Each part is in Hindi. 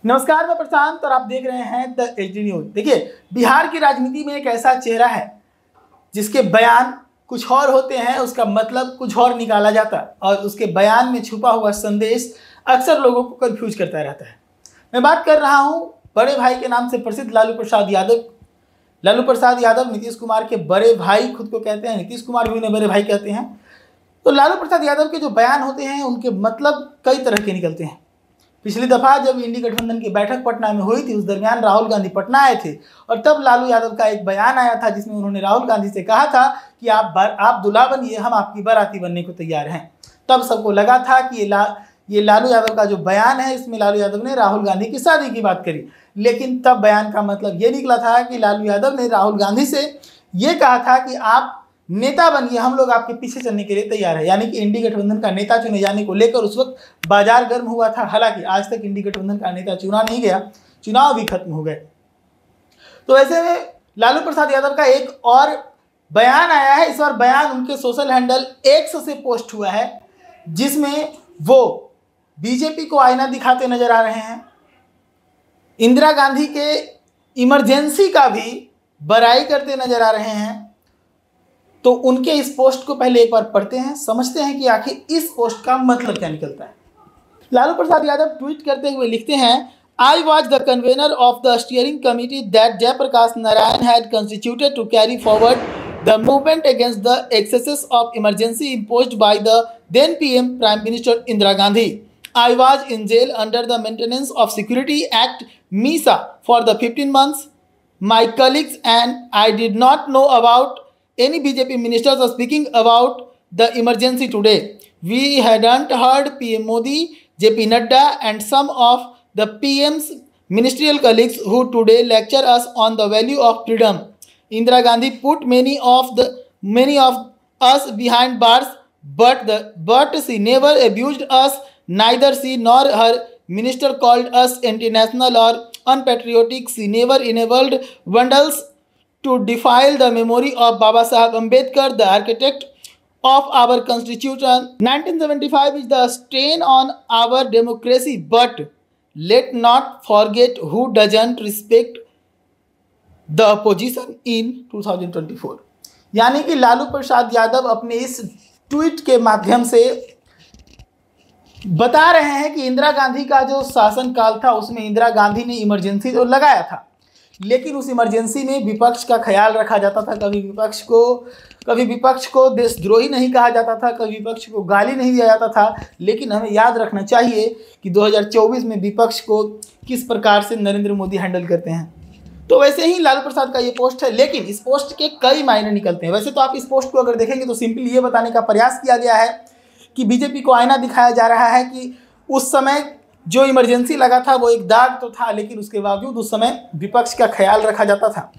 नमस्कार, मैं प्रशांत और आप देख रहे हैं द एचडी न्यूज। देखिए, बिहार की राजनीति में एक ऐसा चेहरा है जिसके बयान कुछ और होते हैं, उसका मतलब कुछ और निकाला जाता है और उसके बयान में छुपा हुआ संदेश अक्सर लोगों को कंफ्यूज करता रहता है। मैं बात कर रहा हूं बड़े भाई के नाम से प्रसिद्ध लालू प्रसाद यादव। लालू प्रसाद यादव नीतीश कुमार के बड़े भाई खुद को कहते हैं, नीतीश कुमार भी उन्हें बड़े भाई कहते हैं। तो लालू प्रसाद यादव के जो बयान होते हैं उनके मतलब कई तरह के निकलते हैं। पिछली दफा जब इंडी गठबंधन की बैठक पटना में हुई थी, उस दरमियान राहुल गांधी पटना आए थे और तब लालू यादव का एक बयान आया था जिसमें उन्होंने राहुल गांधी से कहा था कि आप दूल्हा बनिए, हम आपकी बाराती बनने को तैयार हैं। तब सबको लगा था कि ये लालू यादव का जो बयान है, इसमें लालू यादव ने राहुल गांधी की शादी की बात करी। लेकिन तब बयान का मतलब ये निकला था कि लालू यादव ने राहुल गांधी से ये कहा था कि आप नेता बनिए, हम लोग आपके पीछे चलने के लिए तैयार है। यानी कि इंडी गठबंधन का नेता चुने जाने को लेकर उस वक्त बाजार गर्म हुआ था। हालांकि आज तक इंडी गठबंधन का नेता चुना नहीं गया, चुनाव भी खत्म हो गए। तो ऐसे में लालू प्रसाद यादव का एक और बयान आया है। इस बार बयान उनके सोशल हैंडल एक्स से पोस्ट हुआ है, जिसमें वो बीजेपी को आईना दिखाते नजर आ रहे हैं। इंदिरा गांधी के इमरजेंसी का भी बड़ाई करते नजर आ रहे हैं। तो उनके इस पोस्ट को पहले एक बार पढ़ते हैं, समझते हैं कि आखिर इस पोस्ट का मतलब क्या निकलता है। लालू प्रसाद यादव ट्वीट करते हुए लिखते हैं, I was the convener of the steering committee that Jayaprakash Narayan had constituted to carry forward the movement against the excesses of emergency imposed by the then PM Prime Minister Indira Gandhi. I was in jail under the Maintenance of Security Act (MISA) for the 15 months. My colleagues and I did not know about any BJP ministers are speaking about the emergency today. We hadn't heard PM Modi, JP Nadda and some of the PM's ministerial colleagues who today lecture us on the value of freedom. Indira Gandhi put many of us behind bars, but she never abused us. Neither she nor her minister called us anti-national or unpatriotic. She never enabled vandals to defile the memory of Baba Saheb Ambedkar, the architect of our constitution. 1975 is the strain on our democracy, but let not forget who doesn't respect the opposition in 2024. यानी कि लालू प्रसाद यादव अपने इस ट्वीट के माध्यम से बता रहे हैं कि इंदिरा गांधी का जो शासनकाल था उसमें इंदिरा गांधी ने इमरजेंसी तो लगाया था, लेकिन उस इमरजेंसी में विपक्ष का ख्याल रखा जाता था। कभी विपक्ष को देशद्रोही नहीं कहा जाता था, कभी विपक्ष को गाली नहीं दिया जाता था। लेकिन हमें याद रखना चाहिए कि 2024 में विपक्ष को किस प्रकार से नरेंद्र मोदी हैंडल करते हैं। तो वैसे ही लालू प्रसाद का ये पोस्ट है, लेकिन इस पोस्ट के कई मायने निकलते हैं। वैसे तो आप इस पोस्ट को अगर देखेंगे तो सिंपली ये बताने का प्रयास किया गया है कि बीजेपी को आईना दिखाया जा रहा है कि उस समय जो इमरजेंसी लगा था वो एक दाग तो था, लेकिन उसके बावजूद उस समय विपक्ष का ख्याल रखा जाता था।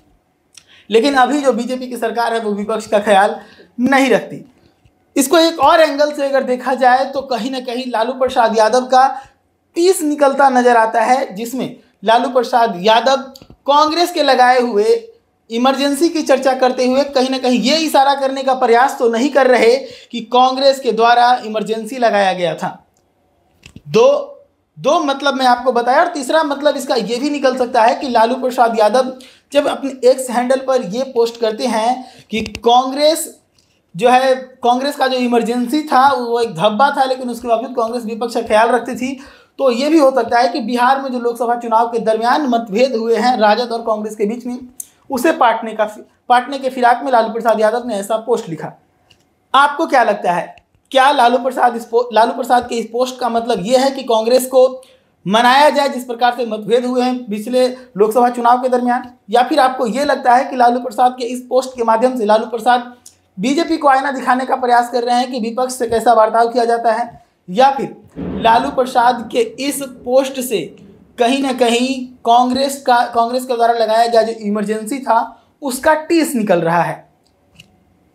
लेकिन अभी जो बीजेपी की सरकार है वो विपक्ष का ख्याल नहीं रखती। इसको एक और एंगल से अगर देखा जाए तो कहीं ना कहीं लालू प्रसाद यादव का पीस निकलता नजर आता है, जिसमें लालू प्रसाद यादव कांग्रेस के लगाए हुए इमरजेंसी की चर्चा करते हुए कहीं ना कहीं ये इशारा करने का प्रयास तो नहीं कर रहे कि कांग्रेस के द्वारा इमरजेंसी लगाया गया था। दो मतलब मैं आपको बताया, और तीसरा मतलब इसका ये भी निकल सकता है कि लालू प्रसाद यादव जब अपने एक्स हैंडल पर ये पोस्ट करते हैं कि कांग्रेस का जो इमरजेंसी था वो एक धब्बा था, लेकिन उसके बावजूद कांग्रेस विपक्ष का ख्याल रखती थी। तो ये भी हो सकता है कि बिहार में जो लोकसभा चुनाव के दरमियान मतभेद हुए हैं राजद और कांग्रेस के बीच में, उसे पाटने के फिराक में लालू प्रसाद यादव ने ऐसा पोस्ट लिखा। आपको क्या लगता है, क्या लालू प्रसाद के इस पोस्ट का मतलब यह है कि कांग्रेस को मनाया जाए जिस प्रकार से मतभेद हुए हैं पिछले लोकसभा चुनाव के दरमियान, या फिर आपको यह लगता है कि लालू प्रसाद के इस पोस्ट के माध्यम से लालू प्रसाद बीजेपी को आईना दिखाने का प्रयास कर रहे हैं कि विपक्ष से कैसा वार्ताव किया जाता है, या फिर लालू प्रसाद के इस पोस्ट से कहीं ना कहीं कांग्रेस के द्वारा लगाया गया जो इमरजेंसी था उसका टीस निकल रहा है।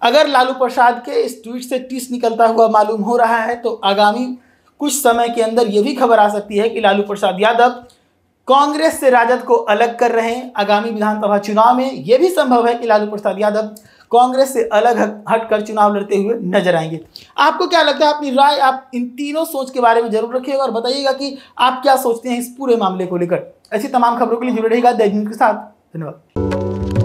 अगर लालू प्रसाद के इस ट्वीट से टीस निकलता हुआ मालूम हो रहा है तो आगामी कुछ समय के अंदर यह भी खबर आ सकती है कि लालू प्रसाद यादव कांग्रेस से राजद को अलग कर रहे हैं। आगामी विधानसभा चुनाव में यह भी संभव है कि लालू प्रसाद यादव कांग्रेस से अलग हटकर चुनाव लड़ते हुए नजर आएंगे। आपको क्या लगता है? अपनी राय आप इन तीनों सोच के बारे में जरूर रखिएगा और बताइएगा कि आप क्या सोचते हैं इस पूरे मामले को लेकर। ऐसी तमाम खबरों के लिए जुड़े रहिएगा द न्यूज़ के साथ। धन्यवाद।